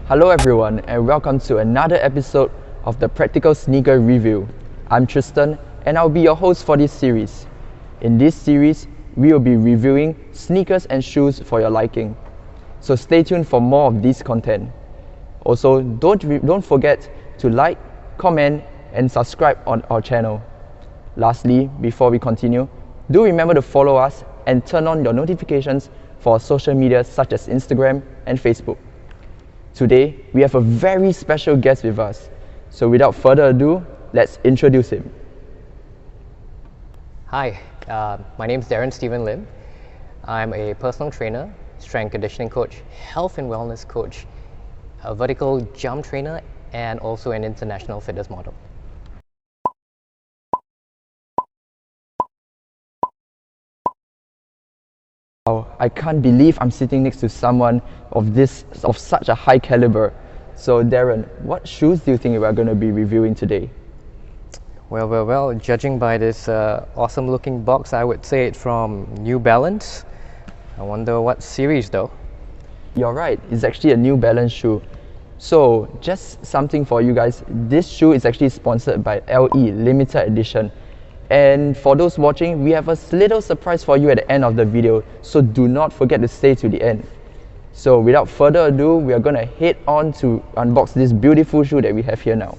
Hello everyone and welcome to another episode of the Practical Sneaker Review. I'm Tristan and I'll be your host for this series. In this series, we will be reviewing sneakers and shoes for your liking. So stay tuned for more of this content. Also, don't forget to like, comment and subscribe on our channel. Lastly, before we continue, do remember to follow us and turn on your notifications for social media such as Instagram and Facebook. Today, we have a very special guest with us. So without further ado, let's introduce him. Hi, my name is Darren Stephen Lim. I'm a personal trainer, strength conditioning coach, health and wellness coach, a vertical jump trainer, and also an international fitness model. Wow, I can't believe I'm sitting next to someone of such a high caliber. So Darren, what shoes do you think we are going to be reviewing today? Well, judging by this awesome looking box, I would say it's from New Balance. I wonder what series though. You're right, it's actually a New Balance shoe. So just something for you guys, this shoe is actually sponsored by LE Limited Edition. And for those watching, we have a little surprise for you at the end of the video, so do not forget to stay to the end. So without further ado, we are gonna head on to unbox this beautiful shoe that we have here now.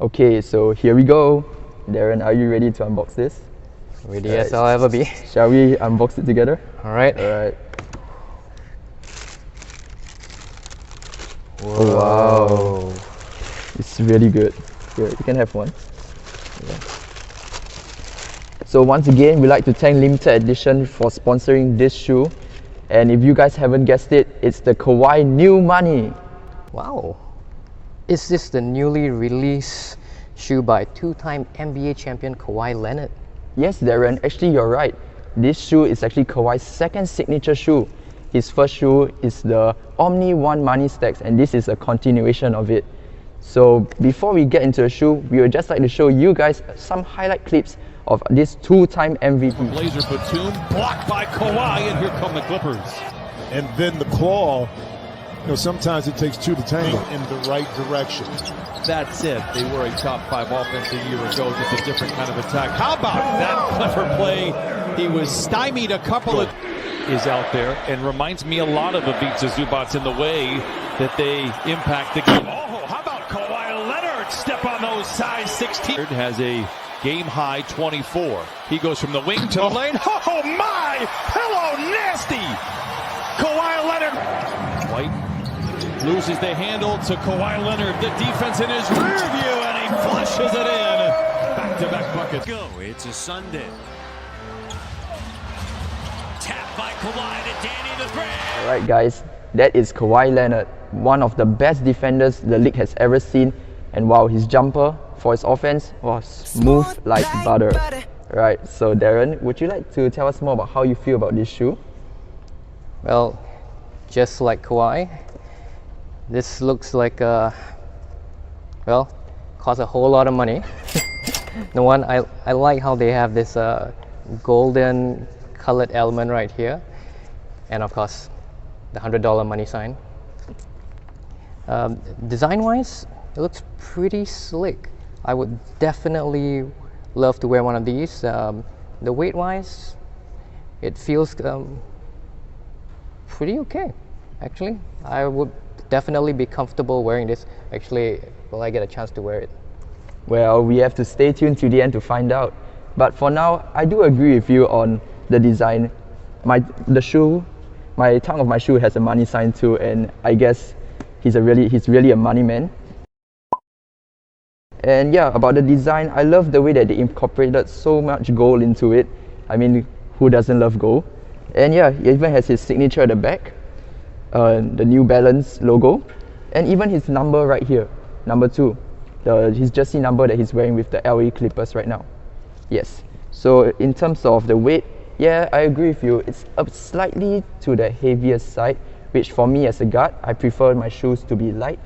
Okay, so here we go. Darren, are you ready to unbox this? Ready as I'll ever be. Shall we unbox it together? Alright. Oh, wow. It's really good. Here, you can have one. Yeah. So once again, we'd like to thank Limited Edition for sponsoring this shoe. And if you guys haven't guessed it, it's the Kawhi New Money. Wow. Is this the newly released shoe by two-time NBA champion Kawhi Leonard? Yes, Darren, actually you're right. This shoe is actually Kawhi's second signature shoe. His first shoe is the Omni One Money Stacks, and this is a continuation of it. So before we get into the shoe, we would just like to show you guys some highlight clips of this two-time MVP. Blazer Batum blocked by Kawhi, and here come the Clippers. And then the Klaw, sometimes it takes two to tango. In the right direction. That's it. They were a top 5 offense a year ago, just a different kind of attack. How about that Clipper play? He was stymied a couple of... is out there and reminds me a lot of Ivica Zubac in the way that they impact the game. Oh, how about Kawhi Leonard step on those size 16? Has a game-high 24. He goes from the wing to the lane. Oh, my! Hello, nasty! Kawhi Leonard. White loses the handle to Kawhi Leonard. The defense in his rear view, and he flushes it in. Back-to-back buckets. Go. It's a Sunday. Tap by Kawhi to Danny the Thread. Alright guys, that is Kawhi Leonard, one of the best defenders the league has ever seen. And wow, his jumper for his offense was smooth like butter. Right, so Darren, would you like to tell us more about how you feel about this shoe? Well, just like Kawhi, this looks like costs a whole lot of money. I like how they have this golden colored element right here, and of course the $100 money sign. Design wise, it looks pretty slick. I would definitely love to wear one of these. The weight wise, it feels pretty okay actually. I would definitely be comfortable wearing this. Actually, will I get a chance to wear it? Well, we have to stay tuned to the end to find out. But for now, I do agree with you on the design. My tongue of my shoe has a money sign too, and I guess he's really a money man. And yeah, about the design, I love the way that they incorporated so much gold into it. I mean, who doesn't love gold? And yeah, he even has his signature at the back, the New Balance logo, and even his number right here, number 2, his jersey number that he's wearing with the LA Clippers right now. Yes, so in terms of the weight, yeah, I agree with you. It's up slightly to the heavier side, which for me as a guard, I prefer my shoes to be light.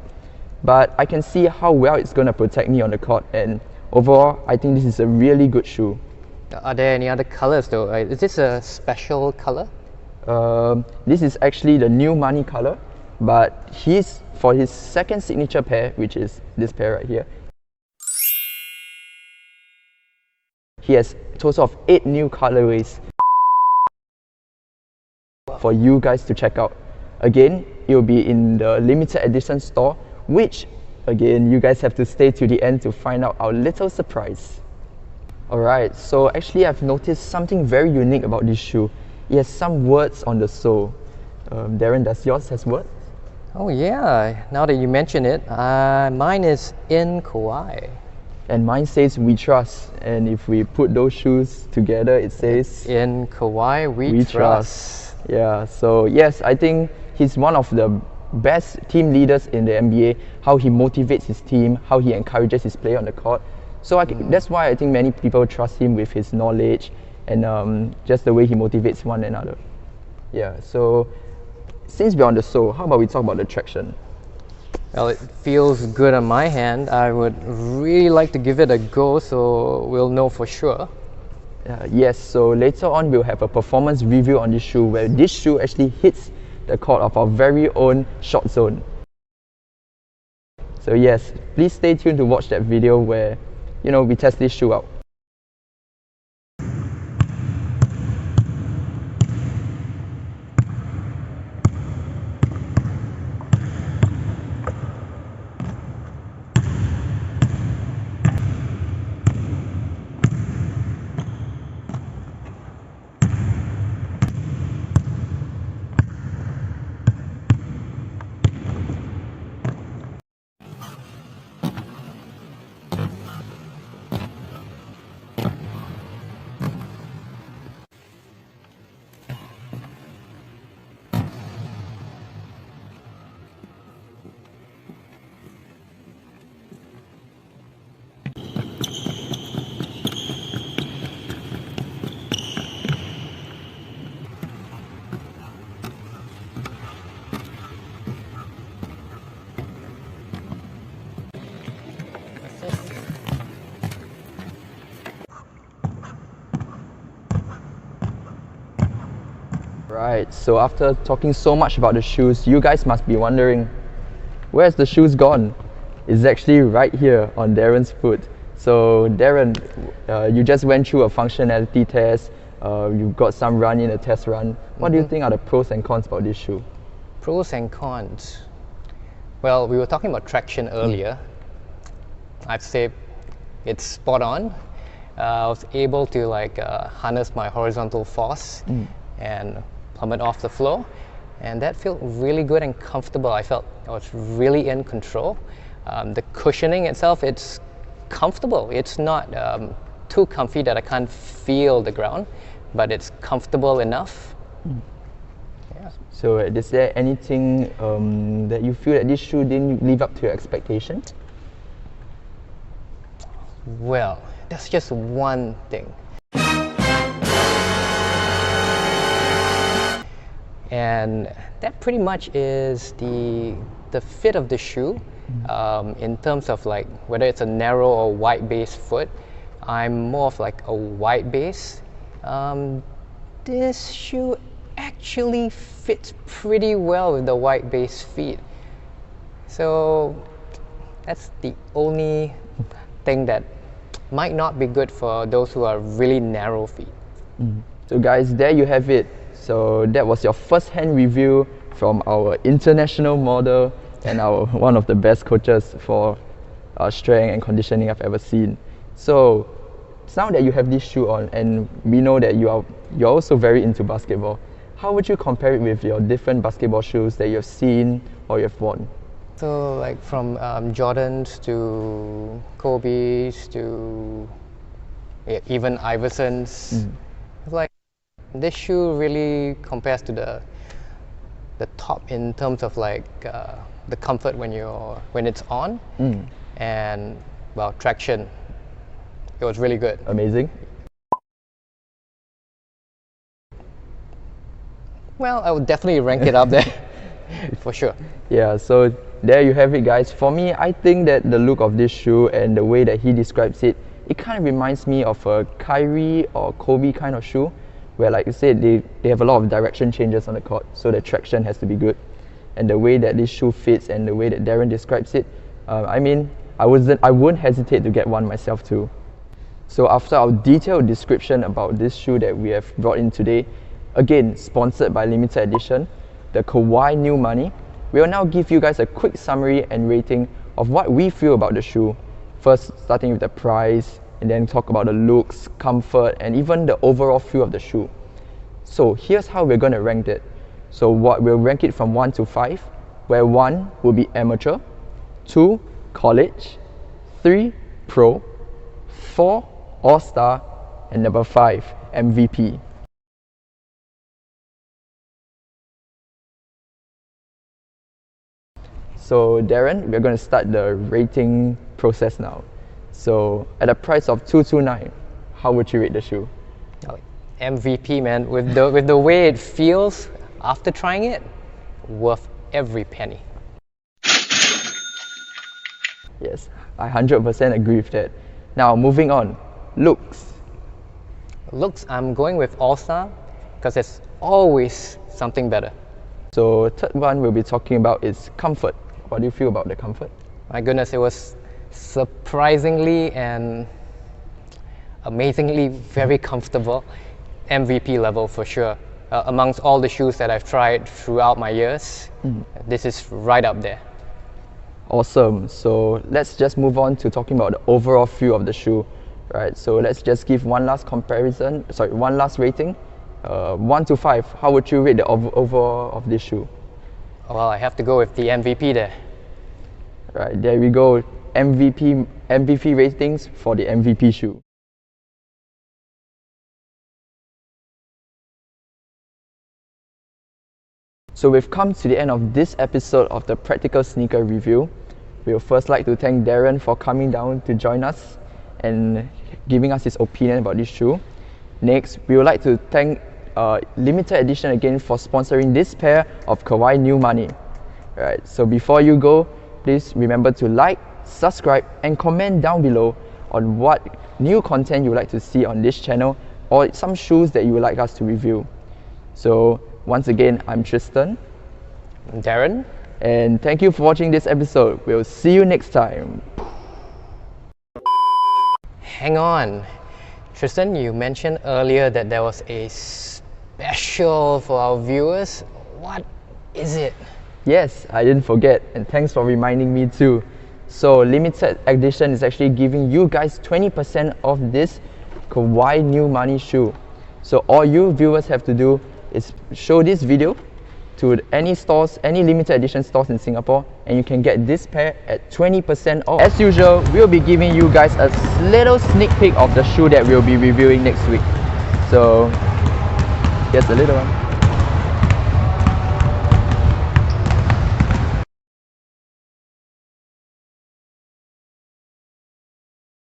But I can see how well it's going to protect me on the court, and overall, I think this is a really good shoe. Are there any other colors though? Is this a special color? This is actually the new money color. But for his second signature pair, which is this pair right here, he has a total of 8 new colorways for you guys to check out. Again, it will be in the limited edition store, which again, you guys have to stay to the end to find out our little surprise. Alright, so actually I've noticed something very unique about this shoe. It has some words on the sole. Darren, does yours has words? Oh yeah, now that you mention it, mine is in Kawhi. And mine says "We Trust." And if we put those shoes together, it says "In Kawhi, we trust." Yeah, so yes, I think he's one of the best team leaders in the NBA. How he motivates his team, how he encourages his player on the court. So that's why I think many people trust him with his knowledge and just the way he motivates one another. Yeah, so since we're on the sole, how about we talk about the traction? Well, it feels good on my hand. I would really like to give it a go, so we'll know for sure. Yes, so later on we'll have a performance review on this shoe, where this shoe actually hits the court of our very own shot zone. So yes, please stay tuned to watch that video where, we test this shoe out. Right, so after talking so much about the shoes, you guys must be wondering, where's the shoes gone? It's actually right here on Darren's foot. So Darren, you just went through a functionality test, you got some run in a test run. What do you think are the pros and cons about this shoe? Pros and cons. Well, we were talking about traction earlier. I'd say it's spot on. I was able to harness my horizontal force and plummet off the floor, and that felt really good and comfortable. I felt I was really in control. The cushioning itself, it's comfortable. It's not too comfy that I can't feel the ground, but it's comfortable enough. Yeah. So is there anything that you feel that this shoe didn't live up to your expectations? Well, that's just one thing. And that pretty much is the fit of the shoe. In terms of whether it's a narrow or wide base foot, I'm more of a wide base. This shoe actually fits pretty well with the wide base feet. So that's the only thing that might not be good for those who are really narrow feet. So guys, there you have it. So that was your first-hand review from our international model and one of the best coaches for strength and conditioning I've ever seen. So now that you have this shoe on, and we know that you're also very into basketball, how would you compare it with your different basketball shoes that you've seen or you've worn? So from Jordans to Kobe's to even Iverson's, this shoe really compares to the top in terms of the comfort when it's on, and well, traction. It was really good. Amazing. Well, I would definitely rank it up there for sure. Yeah, so there you have it, guys. For me, I think that the look of this shoe and the way that he describes it, it kind of reminds me of a Kyrie or Kobe kind of shoe, where like you said, they have a lot of direction changes on the court, so the traction has to be good. and the way that this shoe fits and the way that Darren describes it, I mean, I wouldn't hesitate to get one myself too. So after our detailed description about this shoe that we have brought in today, again sponsored by limited edition, the Kawhi New Money, we will now give you guys a quick summary and rating of what we feel about the shoe. First, starting with the price, and then talk about the looks, comfort, and even the overall feel of the shoe. So here's how we're going to rank it. So we'll rank it from 1 to 5, where 1 will be amateur, 2 college, 3 pro, 4 all-star, and number 5 MVP. So Darren, we're going to start the rating process now. So at a price of $229, how would you rate the shoe? Oh, MVP, man. With the way it feels after trying it, worth every penny. Yes, I 100% agree with that. Now moving on, looks. Looks, I'm going with All-Star because there's always something better. So third one we'll be talking about is comfort. What do you feel about the comfort? My goodness, it was surprisingly and amazingly very comfortable. MVP level for sure. Amongst all the shoes that I've tried throughout my years, this is right up there. Awesome. So let's just move on to talking about the overall feel of the shoe. Right, so let's just give one last rating. 1 to 5, how would you rate the overall of this shoe? Well, I have to go with the MVP there. Right, there we go. MVP ratings for the MVP shoe. So we've come to the end of this episode of the Practical Sneaker Review. We would first like to thank Darren for coming down to join us and giving us his opinion about this shoe. Next, we would like to thank Limited Edition again for sponsoring this pair of Kawhi New Money. Right, so before you go, please remember to like, subscribe, and comment down below on what new content you would like to see on this channel or some shoes that you would like us to review. So once again, I'm Tristan. I'm Darren. And thank you for watching this episode. We'll see you next time. Hang on. Tristan, you mentioned earlier that there was a special for our viewers. What is it? Yes, I didn't forget, and thanks for reminding me too. So limited edition is actually giving you guys 20% off this Kawhi New Money shoe. So all you viewers have to do is show this video to any stores, any limited edition stores in Singapore, and you can get this pair at 20% off. As usual, we'll be giving you guys a little sneak peek of the shoe that we'll be reviewing next week. So here's the little one.